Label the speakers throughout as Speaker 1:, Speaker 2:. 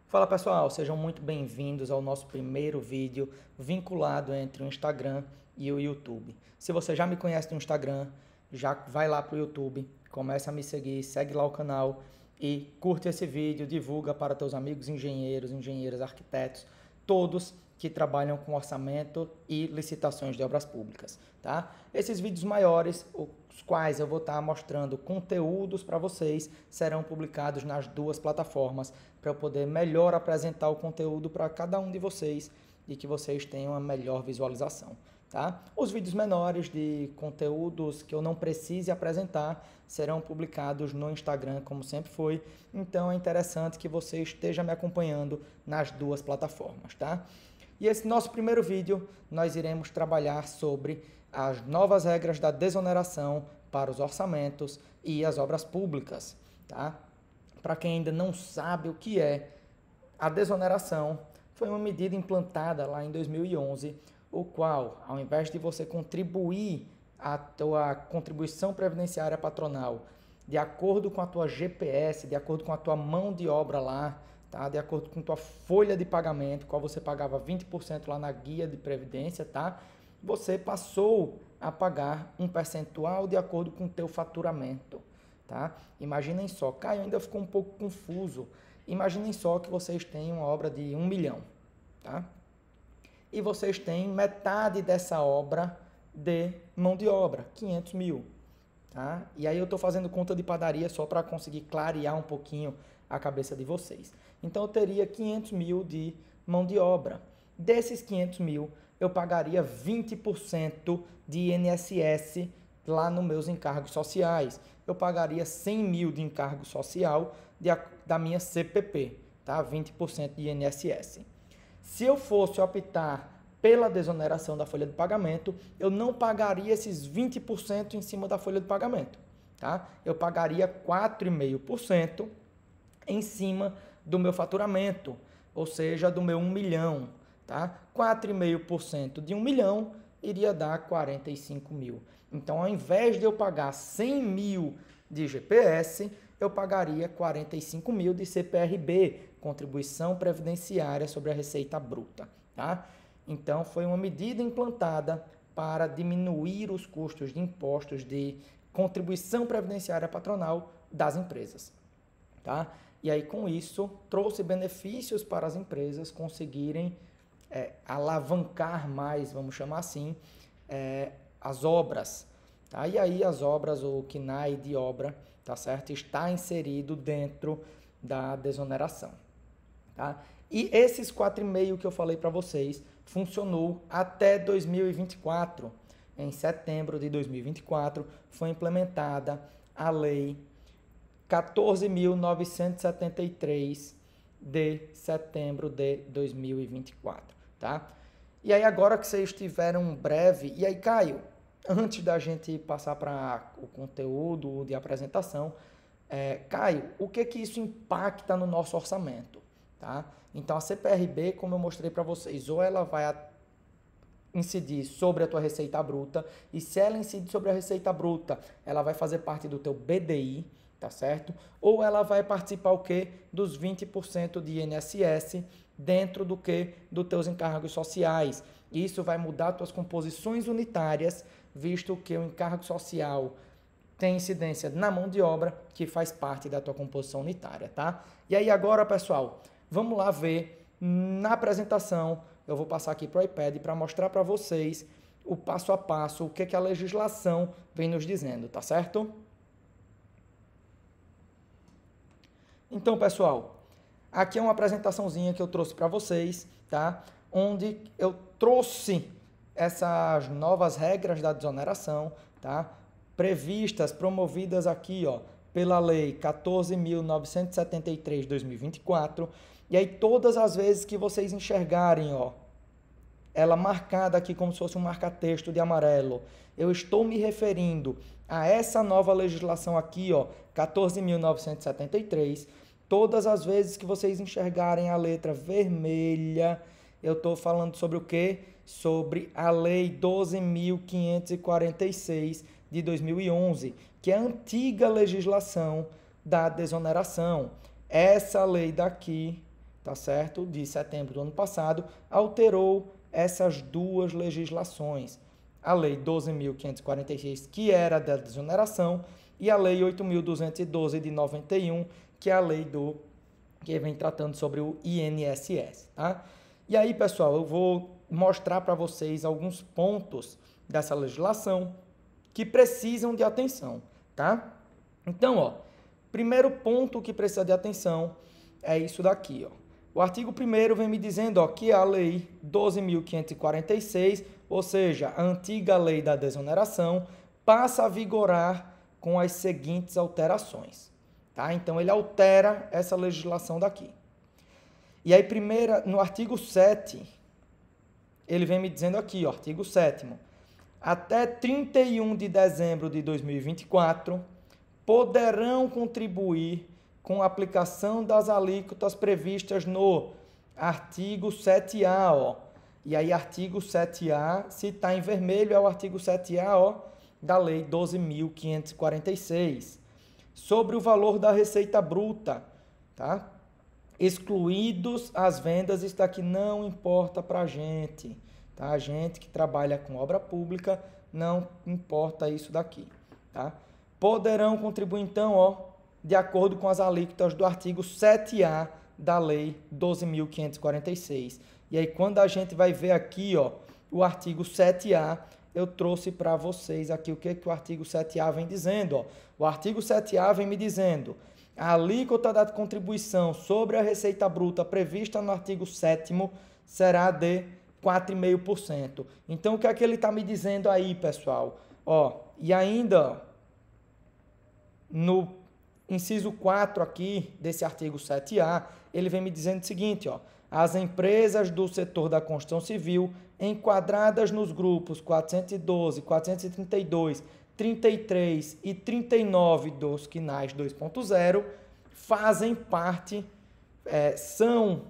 Speaker 1: Fala pessoal, sejam muito bem-vindos ao nosso primeiro vídeo vinculado entre o Instagram e o YouTube. Se você já me conhece no Instagram, já vai lá para o YouTube, começa a me seguir, segue lá o canal e curte esse vídeo, divulga para teus amigos engenheiros, engenheiras, arquitetos, todos que trabalham com orçamento e licitações de obras públicas, tá? Esses vídeos maiores, os quais eu vou estar mostrando conteúdos para vocês, serão publicados nas duas plataformas para eu poder melhor apresentar o conteúdo para cada um de vocês e que vocês tenham uma melhor visualização, tá? Os vídeos menores de conteúdos que eu não precise apresentar serão publicados no Instagram, como sempre foi, então é interessante que você esteja me acompanhando nas duas plataformas, tá? E esse nosso primeiro vídeo, nós iremos trabalhar sobre as novas regras da desoneração para os orçamentos e as obras públicas, tá? Para quem ainda não sabe o que é a desoneração, foi uma medida implantada lá em 2011, o qual, ao invés de você contribuir a tua contribuição previdenciária patronal de acordo com a tua GPS, de acordo com a tua mão de obra lá, tá? De acordo com tua folha de pagamento, qual você pagava 20% lá na guia de previdência, tá? Você passou a pagar um percentual de acordo com o teu faturamento, tá? Imaginem só, Caio ainda ficou um pouco confuso. Imaginem só que vocês têm uma obra de 1 milhão, tá? E vocês têm metade dessa obra de mão de obra, 500 mil, tá? E aí eu estou fazendo conta de padaria só para conseguir clarear um pouquinho a cabeça de vocês. Então eu teria 500 mil de mão de obra. Desses 500 mil, eu pagaria 20% de INSS lá nos meus encargos sociais. Eu pagaria 100 mil de encargo social da minha CPP, tá? 20% de INSS. Se eu fosse optar pela desoneração da folha de pagamento, eu não pagaria esses 20% em cima da folha de pagamento, tá? Eu pagaria 4,5% em cima do meu faturamento, ou seja, do meu 1 milhão, tá? 4,5% de 1 milhão iria dar 45 mil. Então, ao invés de eu pagar 100 mil de GPS, eu pagaria 45 mil de CPRB, Contribuição Previdenciária sobre a Receita Bruta, tá? Então, foi uma medida implantada para diminuir os custos de impostos de contribuição previdenciária patronal das empresas, tá? E aí, com isso, trouxe benefícios para as empresas conseguirem alavancar mais, vamos chamar assim, as obras. Tá? E aí, as obras, o KNAI de obra, tá certo? Está inserido dentro da desoneração. Tá? E esses 4,5 que eu falei para vocês funcionou até 2024. Em setembro de 2024, foi implementada a lei 14.973 de setembro de 2024, tá? E aí agora que vocês tiveram um breve... E aí, Caio, antes da gente passar para o conteúdo de apresentação, Caio, o que isso impacta no nosso orçamento, tá? Então, a CPRB, como eu mostrei para vocês, ou ela vai incidir sobre a tua receita bruta, e se ela incidir sobre a receita bruta, ela vai fazer parte do teu BDI, tá certo? Ou ela vai participar o quê? Dos 20% de INSS dentro do quê? Dos teus encargos sociais. Isso vai mudar tuas composições unitárias, visto que o encargo social tem incidência na mão de obra, que faz parte da tua composição unitária, tá? E aí agora, pessoal, vamos lá ver na apresentação, eu vou passar aqui para o iPad para mostrar para vocês o passo a passo, o que a legislação vem nos dizendo, tá certo? Então, pessoal, aqui é uma apresentaçãozinha que eu trouxe para vocês, tá? Onde eu trouxe essas novas regras da desoneração, tá? Previstas, promovidas aqui, ó, pela lei 14.973 de 2024. E aí, todas as vezes que vocês enxergarem, ó, ela marcada aqui como se fosse um marca-texto de amarelo, eu estou me referindo a essa nova legislação aqui, ó, 14.973, todas as vezes que vocês enxergarem a letra vermelha, eu estou falando sobre o quê? Sobre a Lei 12.546 de 2011, que é a antiga legislação da desoneração. Essa lei daqui tá certo? De setembro do ano passado, alterou essas duas legislações. A Lei 12.546, que era da desoneração, e a Lei 8.212 de 91, que é a lei que vem tratando sobre o INSS, tá? E aí, pessoal, eu vou mostrar para vocês alguns pontos dessa legislação que precisam de atenção, tá? Então, ó, primeiro ponto que precisa de atenção é isso daqui, ó. O artigo 1º vem me dizendo, ó, que a Lei 12.546, ou seja, a antiga lei da desoneração, passa a vigorar com as seguintes alterações, tá? Então, ele altera essa legislação daqui. E aí, no artigo 7, ele vem me dizendo aqui, ó, artigo 7º, até 31 de dezembro de 2024, poderão contribuir com a aplicação das alíquotas previstas no artigo 7A, ó. E aí, artigo 7A, se está em vermelho, é o artigo 7A, ó, da Lei 12.546, sobre o valor da receita bruta, tá? Excluídos as vendas, isso daqui não importa para a gente, tá? A gente que trabalha com obra pública, não importa isso daqui, tá? Poderão contribuir, então, ó, de acordo com as alíquotas do artigo 7A da Lei 12.546. E aí, quando a gente vai ver aqui, ó, o artigo 7A, eu trouxe para vocês aqui o que o artigo 7A vem dizendo, ó. O artigo 7A vem me dizendo: a alíquota da contribuição sobre a receita bruta prevista no artigo 7º será de 4,5%. Então, o que é que ele está me dizendo aí, pessoal? Ó, e ainda, no inciso 4 aqui, desse artigo 7A, ele vem me dizendo o seguinte, ó: as empresas do setor da construção civil enquadradas nos grupos 412, 432, 33 e 39 dos quinais 2.0 fazem parte, são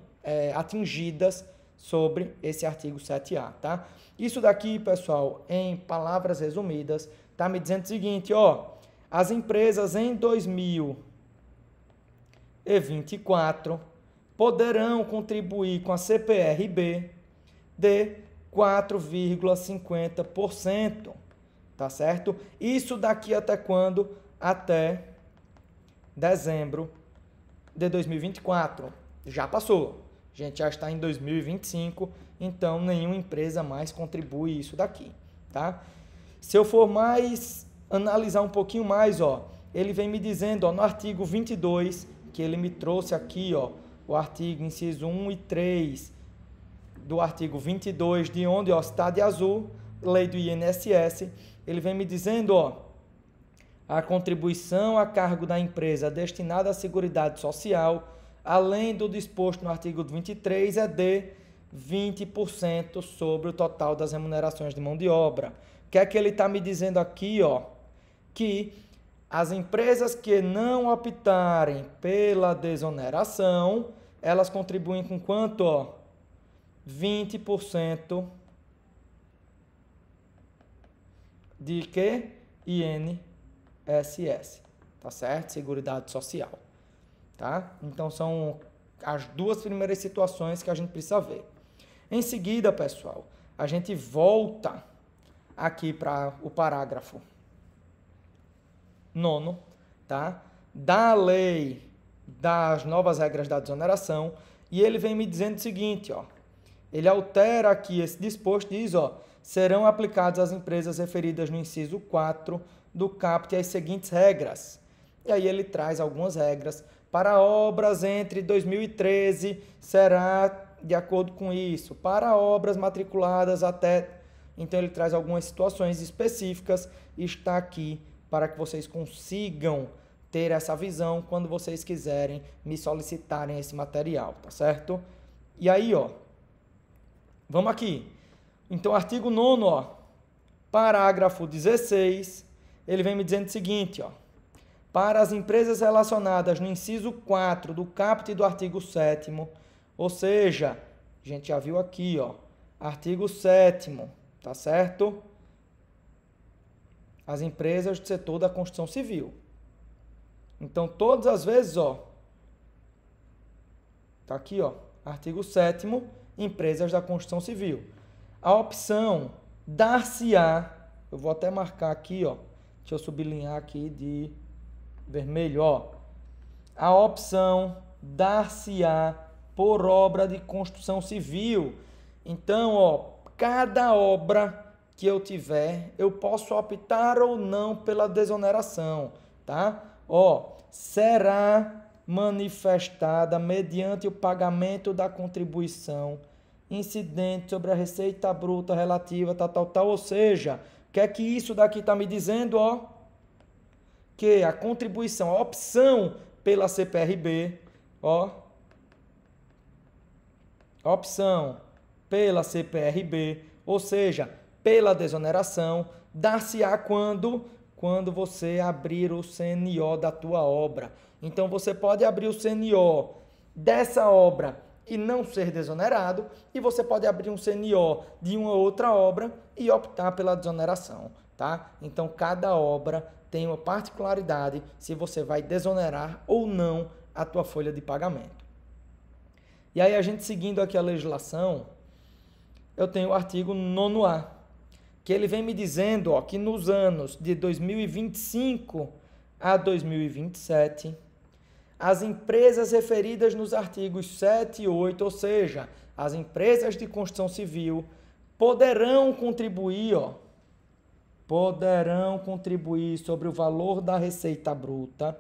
Speaker 1: atingidas sobre esse artigo 7A, tá? Isso daqui, pessoal, em palavras resumidas, tá me dizendo o seguinte, ó: as empresas em 2024 poderão contribuir com a CPR-B de 4,50%, tá certo? Isso daqui até quando? Até dezembro de 2024. Já passou. A gente já está em 2025, então nenhuma empresa mais contribui isso daqui, tá? Se eu for mais analisar um pouquinho mais, ó, ele vem me dizendo, ó, no artigo 22, que ele me trouxe aqui, ó, o artigo inciso 1 e 3 do artigo 22, de onde, ó, está de azul, lei do INSS, ele vem me dizendo, ó: a contribuição a cargo da empresa destinada à Seguridade Social, além do disposto no artigo 23, é de 20% sobre o total das remunerações de mão de obra. O que é que ele está me dizendo aqui, ó? Que as empresas que não optarem pela desoneração, elas contribuem com quanto, ó? 20% de que? INSS, tá certo? Seguridade Social, tá? Então, são as duas primeiras situações que a gente precisa ver. Em seguida, pessoal, a gente volta aqui para o parágrafo 9º, tá? Da lei das novas regras da desoneração, e ele vem me dizendo o seguinte, ó: ele altera aqui esse disposto, diz, ó: serão aplicados às empresas referidas no inciso 4 do caput as seguintes regras. E aí ele traz algumas regras. Para obras entre 2013, será de acordo com isso. Para obras matriculadas até... Então, ele traz algumas situações específicas e está aqui para que vocês consigam ter essa visão quando vocês quiserem me solicitarem esse material, tá certo? E aí, ó, vamos aqui. Então, artigo 9º, ó, parágrafo 16, ele vem me dizendo o seguinte, ó: para as empresas relacionadas no inciso 4 do caput do artigo 7º, ou seja, a gente já viu aqui, ó, artigo 7º, tá certo? As empresas do setor da construção civil. Então, todas as vezes, ó, Tá aqui, ó, artigo 7º, empresas da construção civil. A opção dar-se-á, eu vou até marcar aqui, ó, deixa eu sublinhar aqui de vermelho, ó. A opção dar-se-á por obra de construção civil. Então, ó, cada obra que eu tiver, eu posso optar ou não pela desoneração, tá? Ó, será manifestada mediante o pagamento da contribuição incidente sobre a receita bruta relativa, tal. Ou seja, o que é que isso daqui está me dizendo, ó? Que a contribuição, a opção pela CPRB, ó, opção pela CPRB, ou seja, pela desoneração, dar-se-á quando você abrir o CNO da tua obra. Então, você pode abrir o CNO dessa obra e não ser desonerado, e você pode abrir um CNO de uma outra obra e optar pela desoneração, tá? Então, cada obra tem uma particularidade se você vai desonerar ou não a tua folha de pagamento. E aí, a gente seguindo aqui a legislação, eu tenho o artigo 9º-A, que ele vem me dizendo, ó, que nos anos de 2025 a 2027, as empresas referidas nos artigos 7 e 8, ou seja, as empresas de construção civil, poderão contribuir sobre o valor da receita bruta.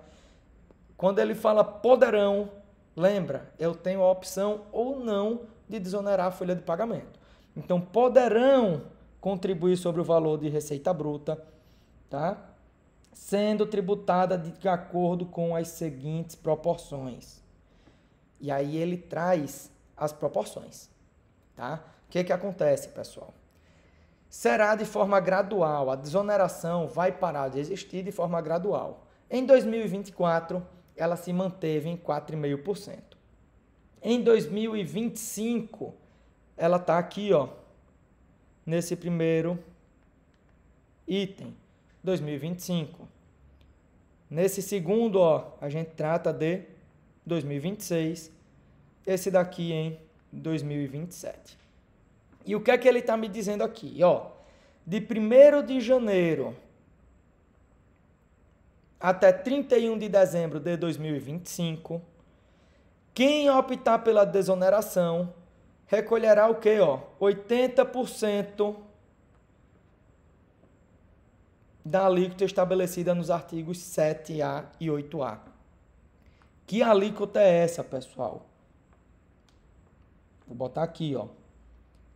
Speaker 1: Quando ele fala poderão, lembra, eu tenho a opção ou não de desonerar a folha de pagamento. Então, poderão contribuir sobre o valor de receita bruta, tá? Sendo tributada de acordo com as seguintes proporções. E aí ele traz as proporções, tá? O que acontece, pessoal? Será de forma gradual, a desoneração vai parar de existir de forma gradual. Em 2024, ela se manteve em 4,5%. Em 2025, ela está aqui, ó, nesse primeiro item. 2025. Nesse segundo, ó, a gente trata de 2026. Esse daqui em 2027. E o que é que ele está me dizendo aqui? Ó, de 1º de janeiro até 31 de dezembro de 2025, quem optar pela desoneração recolherá o quê? Ó, 80% da alíquota estabelecida nos artigos 7A e 8A. Que alíquota é essa, pessoal? Vou botar aqui, ó.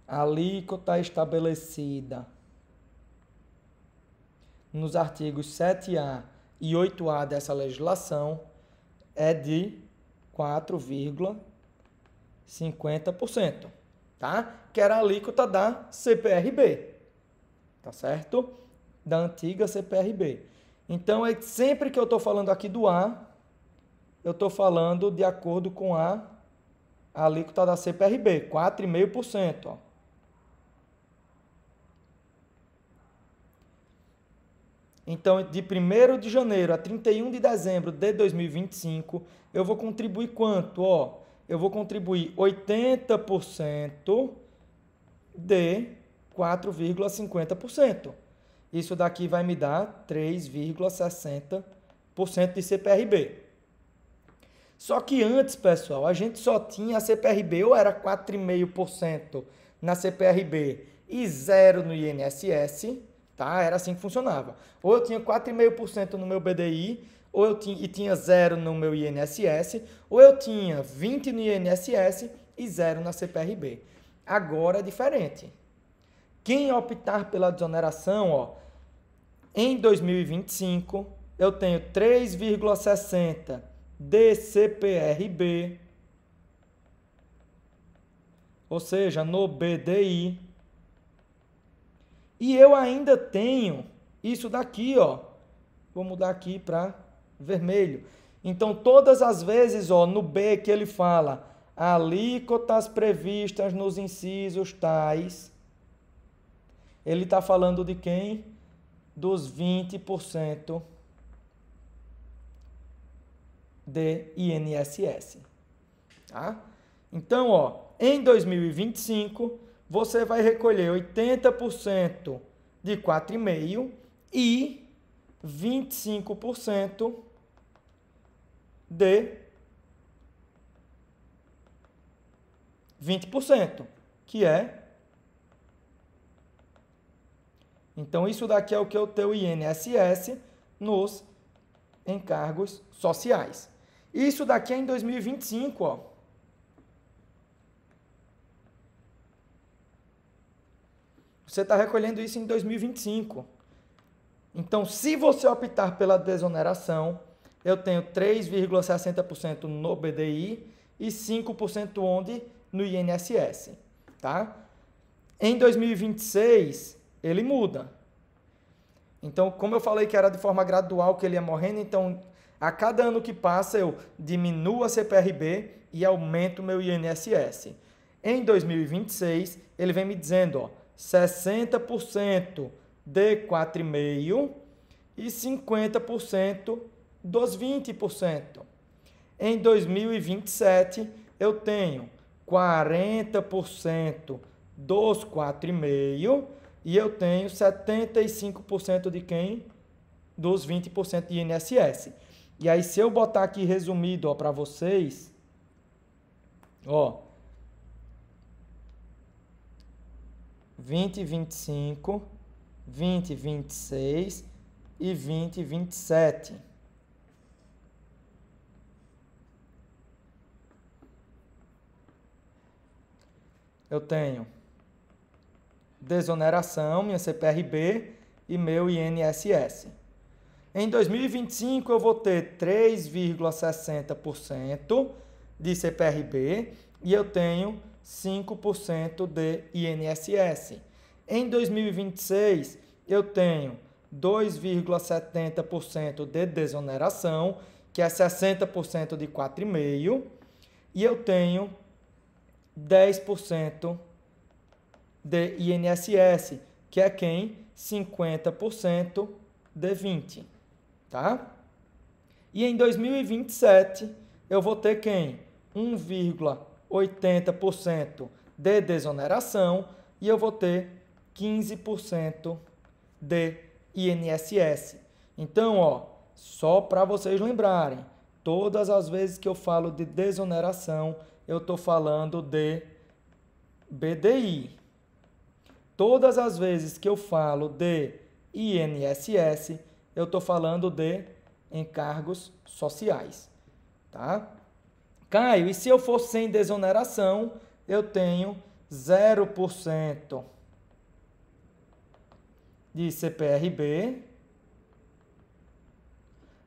Speaker 1: Alíquota estabelecida nos artigos 7A e 8A dessa legislação é de 4,50%, tá? Que era a alíquota da CPRB, tá certo? Da antiga CPRB. Então, sempre que eu estou falando aqui do A, eu estou falando de acordo com a alíquota da CPRB, 4,5%. Ó. Então, de 1º de janeiro a 31 de dezembro de 2025, eu vou contribuir quanto? Ó, eu vou contribuir 80% de 4,50%. Isso daqui vai me dar 3,60% de CPRB. Só que antes, pessoal, a gente só tinha a CPRB, ou era 4,5% na CPRB e 0% no INSS, tá? Era assim que funcionava. Ou eu tinha 4,5% no meu BDI, ou eu tinha 0% no meu INSS, ou eu tinha 20% no INSS e 0% na CPRB. Agora é diferente. Quem optar pela desoneração, ó, em 2025, eu tenho 3,60% de CPRB, ou seja, no BDI. E eu ainda tenho isso daqui, ó. Vou mudar aqui para vermelho. Então, todas as vezes, ó, no B que ele fala alíquotas previstas nos incisos tais, ele está falando de quem? Dos 20% de INSS. Tá? Então, ó, em 2025, você vai recolher 80% de 4,5% e 25% de 20%, que é... Então, isso daqui é o que é o teu INSS nos encargos sociais. Isso daqui é em 2025, ó. Você está recolhendo isso em 2025. Então, se você optar pela desoneração, eu tenho 3,60% no BDI e 5% onde? No INSS, tá? Em 2026, ele muda. Então, como eu falei que era de forma gradual que ele ia morrendo, então, a cada ano que passa, eu diminuo a CPRB e aumento o meu INSS. Em 2026, ele vem me dizendo, ó, 60% de 4,5% e 50% dos 20%. Em 2027, eu tenho 40% dos 4,5% e eu tenho 75% de quem? Dos 20% de INSS. E aí, se eu botar aqui resumido para vocês, ó, 2025, 2026 e 2027. Eu tenho desoneração, minha CPRB e meu INSS. Em 2025, eu vou ter 3,60% de CPRB e eu tenho 5% de INSS. Em 2026, eu tenho 2,70% de desoneração, que é 60% de 4,5%, e eu tenho 10% de INSS, que é quem? 50% de 20%, tá? E em 2027, eu vou ter quem? 1,80% de desoneração e eu vou ter 15% de INSS. Então, ó, só para vocês lembrarem, todas as vezes que eu falo de desoneração, eu estou falando de BDI. Todas as vezes que eu falo de INSS, eu estou falando de encargos sociais, tá? Caio, e se eu for sem desoneração, eu tenho 0% de CPRB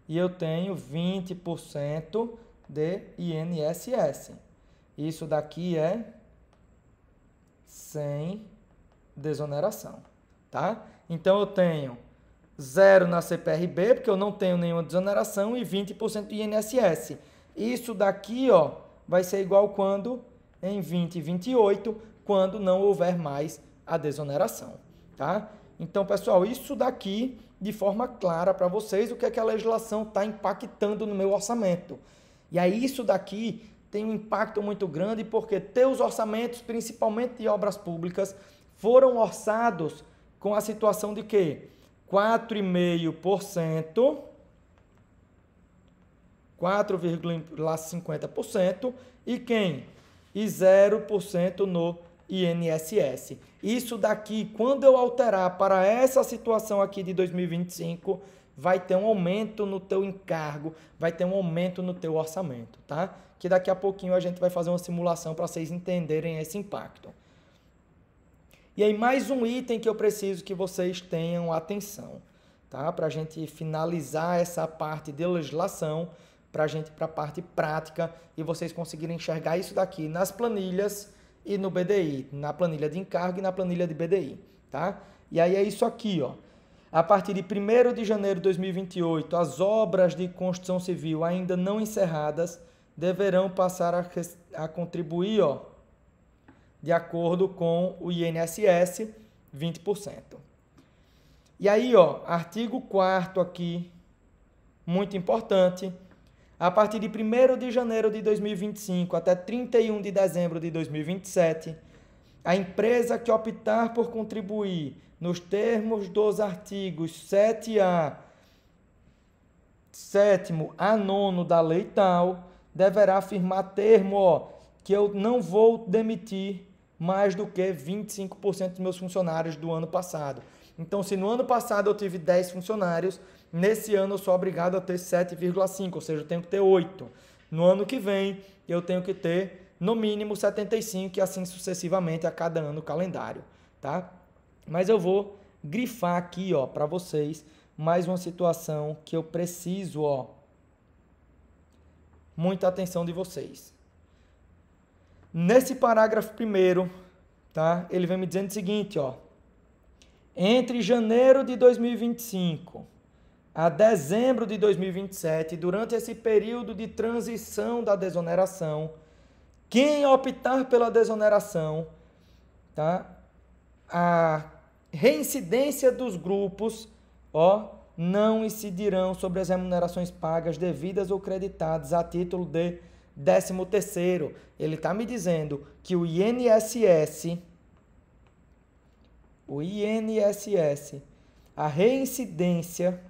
Speaker 1: e eu tenho 20% de INSS. Isso daqui é sem desoneração, tá? Então, eu tenho 0 na CPRB, porque eu não tenho nenhuma desoneração, e 20% de INSS. Isso daqui, ó, vai ser igual quando? Em 2028, quando não houver mais a desoneração, tá? Então, pessoal, isso daqui, de forma clara para vocês, o que é que a legislação está impactando no meu orçamento. E aí, isso daqui tem um impacto muito grande, porque teus orçamentos, principalmente de obras públicas, foram orçados com a situação de quê? 4,5%, 4,50% e quem? E 0% no INSS. Isso daqui, quando eu alterar para essa situação aqui de 2025, vai ter um aumento no teu encargo, vai ter um aumento no teu orçamento, tá? Que daqui a pouquinho a gente vai fazer uma simulação para vocês entenderem esse impacto. E aí, mais um item que eu preciso que vocês tenham atenção, tá? Para a gente finalizar essa parte de legislação, para a gente ir para a parte prática e vocês conseguirem enxergar isso daqui nas planilhas e no BDI, na planilha de encargo e na planilha de BDI, tá? E aí é isso aqui, ó. A partir de 1º de janeiro de 2028, as obras de construção civil ainda não encerradas deverão passar a contribuir, ó, de acordo com o INSS, 20%. E aí, ó, artigo 4º aqui, muito importante, A partir de 1º de janeiro de 2025 até 31 de dezembro de 2027, a empresa que optar por contribuir nos termos dos artigos 7A, 7º a 9º da lei tal, deverá firmar termo, que eu não vou demitir mais do que 25% dos meus funcionários do ano passado. Então, se no ano passado eu tive 10 funcionários, nesse ano eu sou obrigado a ter 7,5, ou seja, eu tenho que ter 8. No ano que vem, eu tenho que ter, no mínimo, 75 e assim sucessivamente a cada ano calendário, tá? Mas eu vou grifar aqui, para vocês, mais uma situação que eu preciso, muita atenção de vocês. Nesse parágrafo primeiro, tá? Ele vem me dizendo o seguinte, entre janeiro de 2025 a dezembro de 2027, durante esse período de transição da desoneração, quem optar pela desoneração, tá? A reincidência dos grupos, não incidirão sobre as remunerações pagas devidas ou creditadas a título de 13º. Ele está me dizendo que o INSS, a reincidência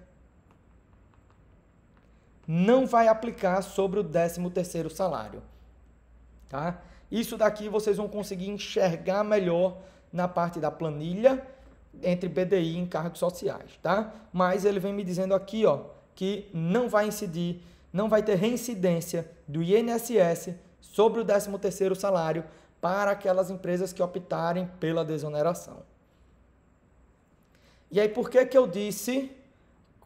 Speaker 1: não vai aplicar sobre o 13º salário, tá? Isso daqui vocês vão conseguir enxergar melhor na parte da planilha entre BDI e encargos sociais, tá? Mas ele vem me dizendo aqui, que não vai incidir, não vai ter reincidência do INSS sobre o 13º salário para aquelas empresas que optarem pela desoneração. E aí, por que eu disse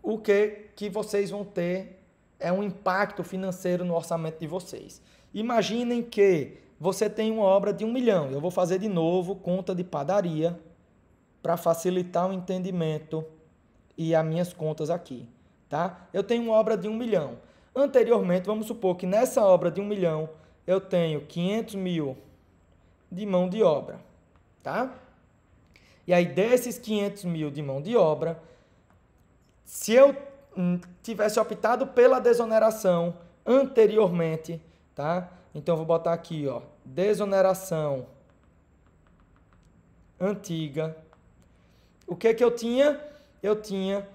Speaker 1: o que vocês vão ter um impacto financeiro no orçamento de vocês? Imaginem que você tem uma obra de 1 milhão. Eu vou fazer de novo conta de padaria para facilitar o entendimento e as minhas contas aqui, tá? Eu tenho uma obra de 1 milhão. Anteriormente, vamos supor que nessa obra de 1 milhão eu tenho 500 mil de mão de obra, tá? E aí, desses 500 mil de mão de obra, se eu tivesse optado pela desoneração anteriormente, tá? Então, eu vou botar aqui, desoneração antiga. O que eu tinha? Eu tinha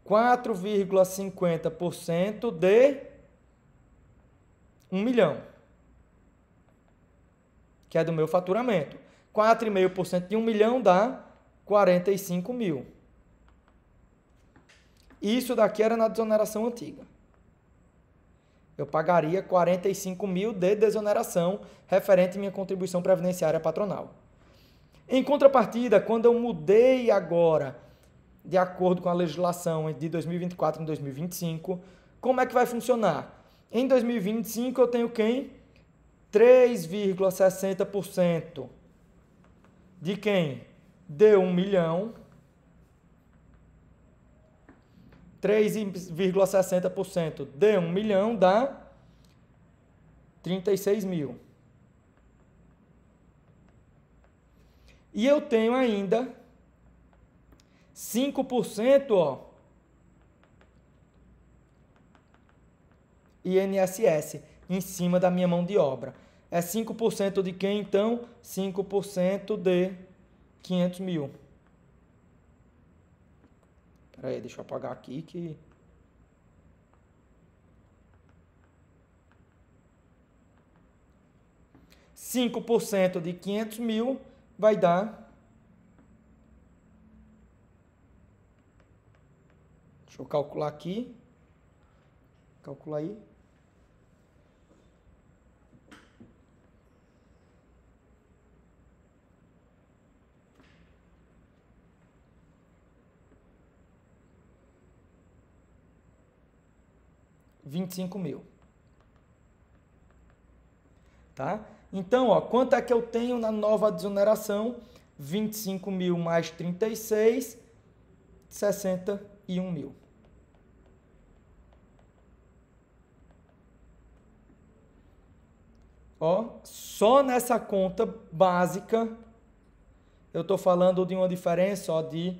Speaker 1: 4,50% de 1 milhão, que é do meu faturamento. 4,5% de 1 milhão dá 45 mil. Isso daqui era na desoneração antiga. Eu pagaria 45 mil de desoneração referente à minha contribuição previdenciária patronal. Em contrapartida, quando eu mudei agora, de acordo com a legislação de 2024 e 2025, como é que vai funcionar? Em 2025 eu tenho quem? 3,60% de quem? De 1 milhão. 3,60% de 1 milhão dá 36 mil. E eu tenho ainda 5%, INSS, em cima da minha mão de obra. É 5% de quem, então? 5% de 500 mil. Espera aí, deixa eu apagar aqui que... ,5% de 500 mil vai dar... Deixa eu calcular aqui. Calcula aí. R$25 mil. Tá? Então, quanto é que eu tenho na nova desoneração? 25 mil mais 36, 61 mil. Só nessa conta básica, eu estou falando de uma diferença de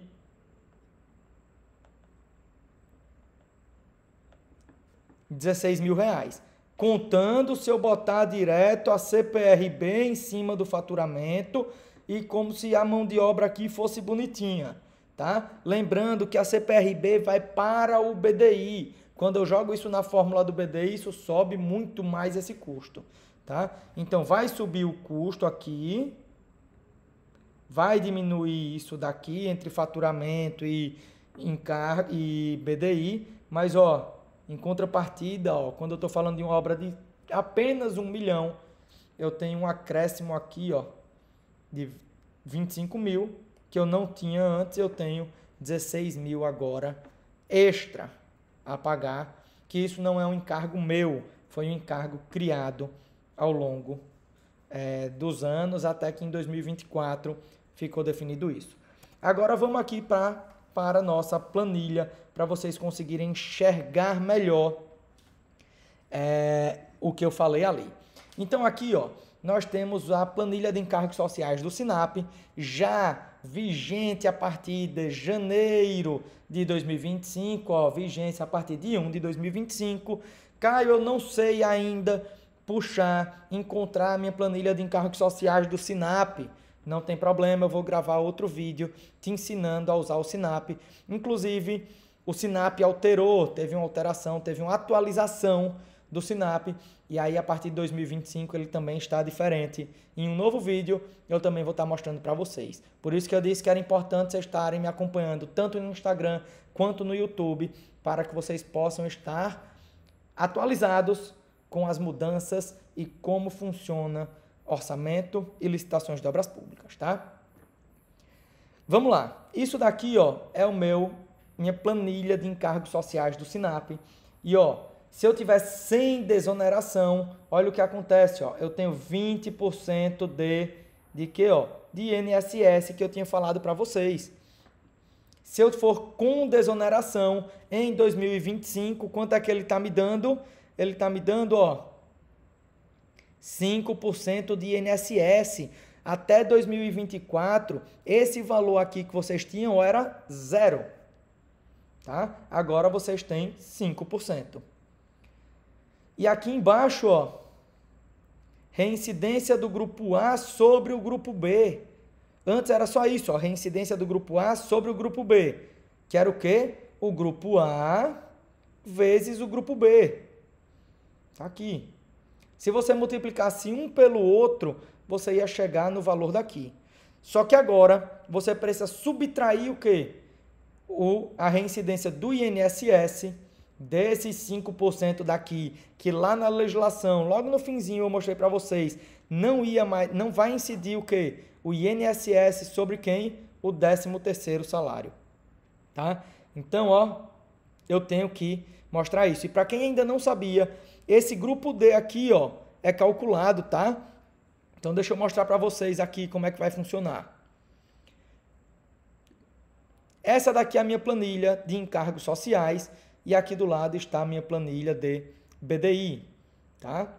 Speaker 1: R$16.000. Contando se eu botar direto a CPRB em cima do faturamento e como se a mão de obra aqui fosse bonitinha, tá? Lembrando que a CPRB vai para o BDI. Quando eu jogo isso na fórmula do BDI, isso sobe muito mais esse custo, tá? Então, vai subir o custo aqui, vai diminuir isso daqui entre faturamento e BDI, mas, ó, em contrapartida, ó, quando eu estou falando de uma obra de apenas 1 milhão, eu tenho um acréscimo aqui, ó, de 25 mil, que eu não tinha antes, eu tenho 16 mil agora extra a pagar, que isso não é um encargo meu, foi um encargo criado ao longo dos anos, até que em 2024 ficou definido isso. Agora vamos aqui para a nossa planilha, para vocês conseguirem enxergar melhor o que eu falei ali. Então aqui, ó, nós temos a planilha de encargos sociais do SINAP, já vigente a partir de janeiro de 2025, ó, vigência a partir de 1 de 2025. Caio, eu não sei ainda encontrar a minha planilha de encargos sociais do SINAP. Não tem problema, eu vou gravar outro vídeo te ensinando a usar o SINAP. Inclusive, o SINAP alterou, teve uma alteração, teve uma atualização do SINAP, e aí a partir de 2025 ele também está diferente. Em um novo vídeo eu também vou estar mostrando para vocês. Por isso que eu disse que era importante vocês estarem me acompanhando tanto no Instagram quanto no YouTube, para que vocês possam estar atualizados com as mudanças e como funciona orçamento e licitações de obras públicas, tá? Vamos lá. Isso daqui, ó, é minha planilha de encargos sociais do SINAP. E, ó, se eu tiver sem desoneração, olha o que acontece, ó. Eu tenho 20% de quê, ó? De INSS que eu tinha falado para vocês. Se eu for com desoneração em 2025, quanto é que ele está me dando? Ele está me dando, ó, 5% de INSS. Até 2024, esse valor aqui que vocês tinham era 0. Tá? Agora vocês têm 5%. E aqui embaixo, ó, reincidência do grupo A sobre o grupo B. Antes era só isso, ó, reincidência do grupo A sobre o grupo B. Que era o quê? O grupo A vezes o grupo B. Tá aqui. Se você multiplicasse um pelo outro, você ia chegar no valor daqui. Só que agora você precisa subtrair o quê? A reincidência do INSS desses 5% daqui, que lá na legislação, logo no finzinho eu mostrei para vocês, não vai incidir o quê? O INSS sobre quem? O 13º salário. Tá? Então, ó, eu tenho que mostrar isso. E para quem ainda não sabia, esse grupo D aqui, ó, é calculado, tá? Então, deixa eu mostrar para vocês aqui como é que vai funcionar. Essa daqui é a minha planilha de encargos sociais e aqui do lado está a minha planilha de BDI, tá?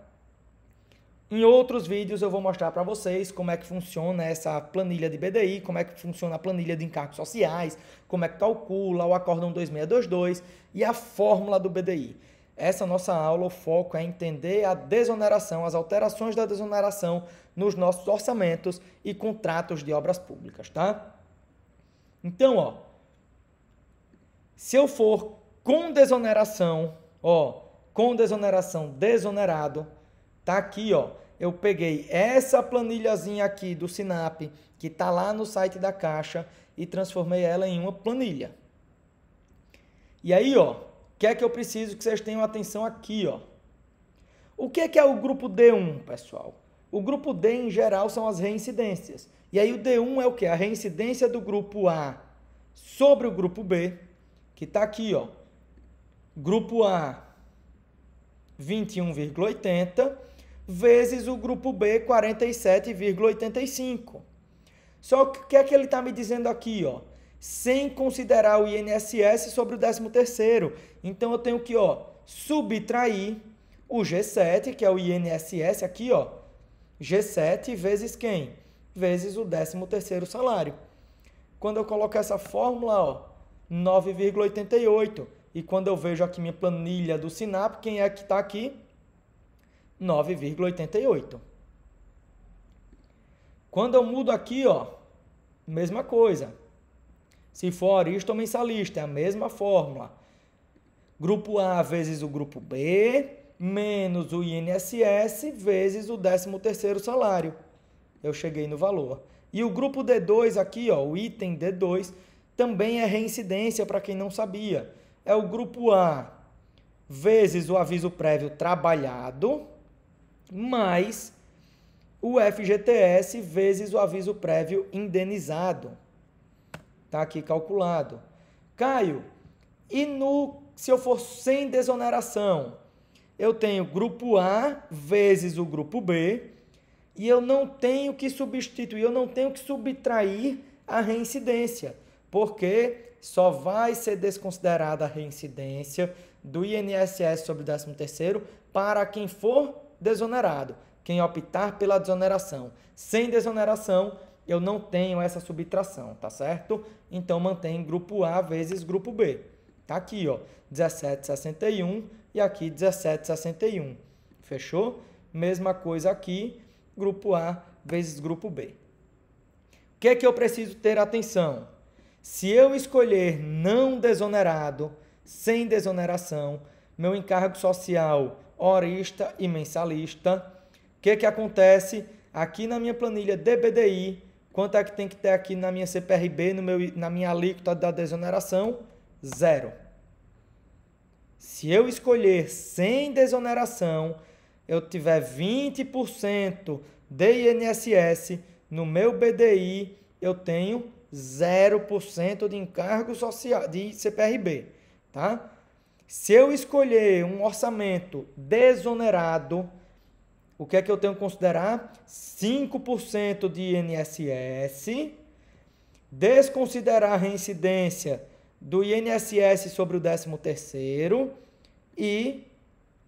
Speaker 1: Em outros vídeos eu vou mostrar para vocês como é que funciona essa planilha de BDI, como é que funciona a planilha de encargos sociais, como é que calcula o acórdão 2622 e a fórmula do BDI. Essa nossa aula, o foco é entender a desoneração, as alterações da desoneração nos nossos orçamentos e contratos de obras públicas, tá? Então, ó, se eu for com desoneração, ó, com desoneração, desonerado, tá aqui, ó, eu peguei essa planilhazinha aqui do SINAP, que tá lá no site da Caixa, e transformei ela em uma planilha. E aí, ó, o que é que eu preciso que vocês tenham atenção aqui, ó? O que é o grupo D1, pessoal? O grupo D, em geral, são as reincidências. E aí o D1 é o quê? A reincidência do grupo A sobre o grupo B, que está aqui, ó. Grupo A, 21,80, vezes o grupo B, 47,85. Só que o que é que ele está me dizendo aqui, ó? Sem considerar o INSS sobre o 13º. Então, eu tenho que, ó, subtrair o G7, que é o INSS aqui, ó. G7 vezes quem? Vezes o 13º salário. Quando eu coloco essa fórmula, ó, 9,88. E quando eu vejo aqui minha planilha do Sinap, quem é que está aqui? 9,88. Quando eu mudo aqui, ó, mesma coisa. Se for arista ou mensalista, é a mesma fórmula. Grupo A vezes o grupo B, menos o INSS vezes o 13º salário. Eu cheguei no valor. E o grupo D2 aqui, ó, o item D2, também é reincidência para quem não sabia. É o grupo A vezes o aviso prévio trabalhado, mais o FGTS vezes o aviso prévio indenizado. Está aqui calculado. Caio, e se eu for sem desoneração, eu tenho grupo A vezes o grupo B e eu não tenho que substituir, eu não tenho que subtrair a reincidência, porque só vai ser desconsiderada a reincidência do INSS sobre o 13º para quem for desonerado, quem optar pela desoneração. Sem desoneração, eu não tenho essa subtração, tá certo? Então, mantém grupo A vezes grupo B. Tá aqui, ó, 17,61 e aqui 17,61. Fechou? Mesma coisa aqui, grupo A vezes grupo B. O que é que eu preciso ter atenção? Se eu escolher não desonerado, sem desoneração, meu encargo social horista e mensalista, o que acontece? Aqui na minha planilha DBDI, quanto é que tem que ter aqui na minha CPRB, na minha alíquota da desoneração? 0. Se eu escolher sem desoneração, eu tiver 20% de INSS, no meu BDI eu tenho 0% de encargo social de CPRB, tá? Se eu escolher um orçamento desonerado, o que é que eu tenho que considerar? 5% de INSS, desconsiderar a reincidência do INSS sobre o 13º e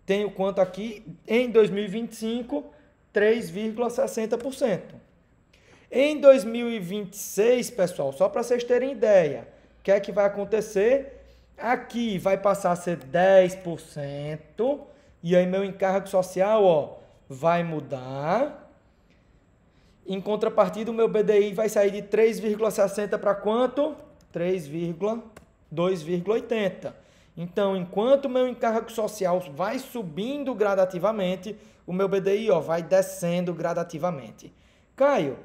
Speaker 1: tenho quanto aqui? Em 2025, 3,60%. Em 2026, pessoal, só para vocês terem ideia, o que é que vai acontecer? Aqui vai passar a ser 10%, e aí meu encargo social, ó, vai mudar. Em contrapartida, o meu BDI vai sair de 3,60 para quanto? 3,2,80. Então, enquanto o meu encargo social vai subindo gradativamente, o meu BDI, ó, vai descendo gradativamente. Caio,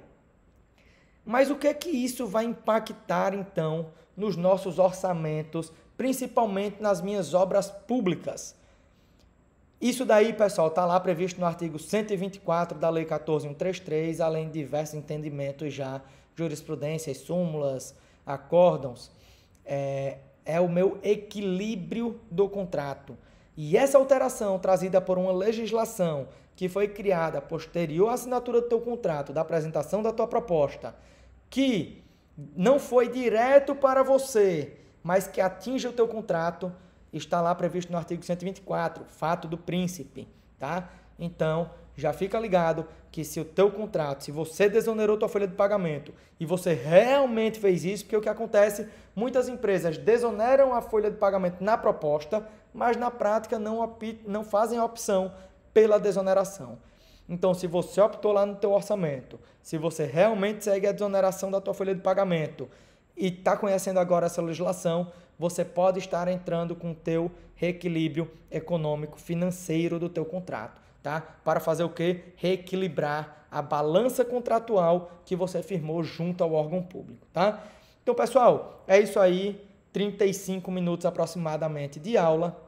Speaker 1: mas o que é que isso vai impactar, então, nos nossos orçamentos, principalmente nas minhas obras públicas? Isso daí, pessoal, está lá previsto no artigo 124 da Lei 14.133, além de diversos entendimentos já, jurisprudências, súmulas, acórdãos. É o meu equilíbrio do contrato. E essa alteração trazida por uma legislação que foi criada posterior à assinatura do teu contrato, da apresentação da tua proposta, que não foi direto para você, mas que atinge o teu contrato, está lá previsto no artigo 124, fato do príncipe, tá? Então, já fica ligado que se o teu contrato, se você desonerou tua folha de pagamento e você realmente fez isso, porque o que acontece, muitas empresas desoneram a folha de pagamento na proposta, mas na prática não fazem a opção pela desoneração. Então, se você optou lá no teu orçamento, se você realmente segue a desoneração da tua folha de pagamento e está conhecendo agora essa legislação, você pode estar entrando com o teu reequilíbrio econômico financeiro do teu contrato, tá? Para fazer o quê? Reequilibrar a balança contratual que você firmou junto ao órgão público, tá? Então, pessoal, é isso aí, 35 minutos aproximadamente de aula.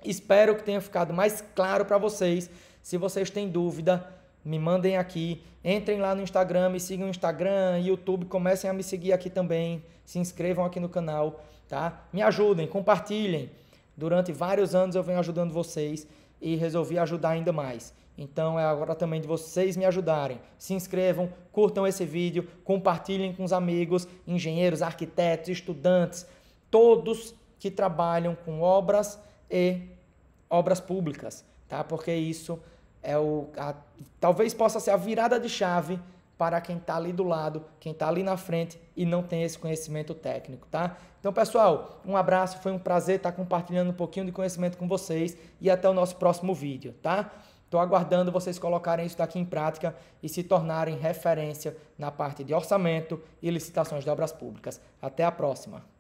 Speaker 1: Espero que tenha ficado mais claro para vocês. Se vocês têm dúvida, me mandem aqui, entrem lá no Instagram, me sigam no Instagram, YouTube, comecem a me seguir aqui também, se inscrevam aqui no canal, tá? Me ajudem, compartilhem. Durante vários anos eu venho ajudando vocês e resolvi ajudar ainda mais. Então é agora também de vocês me ajudarem. Se inscrevam, curtam esse vídeo, compartilhem com os amigos, engenheiros, arquitetos, estudantes, todos que trabalham com obras e obras públicas, tá? Porque isso é talvez possa ser a virada de chave para quem está ali do lado, quem está ali na frente e não tem esse conhecimento técnico, tá? Então, pessoal, um abraço, foi um prazer estar compartilhando um pouquinho de conhecimento com vocês e até o nosso próximo vídeo, tá? Estou aguardando vocês colocarem isso daqui em prática e se tornarem referência na parte de orçamento e licitações de obras públicas. Até a próxima!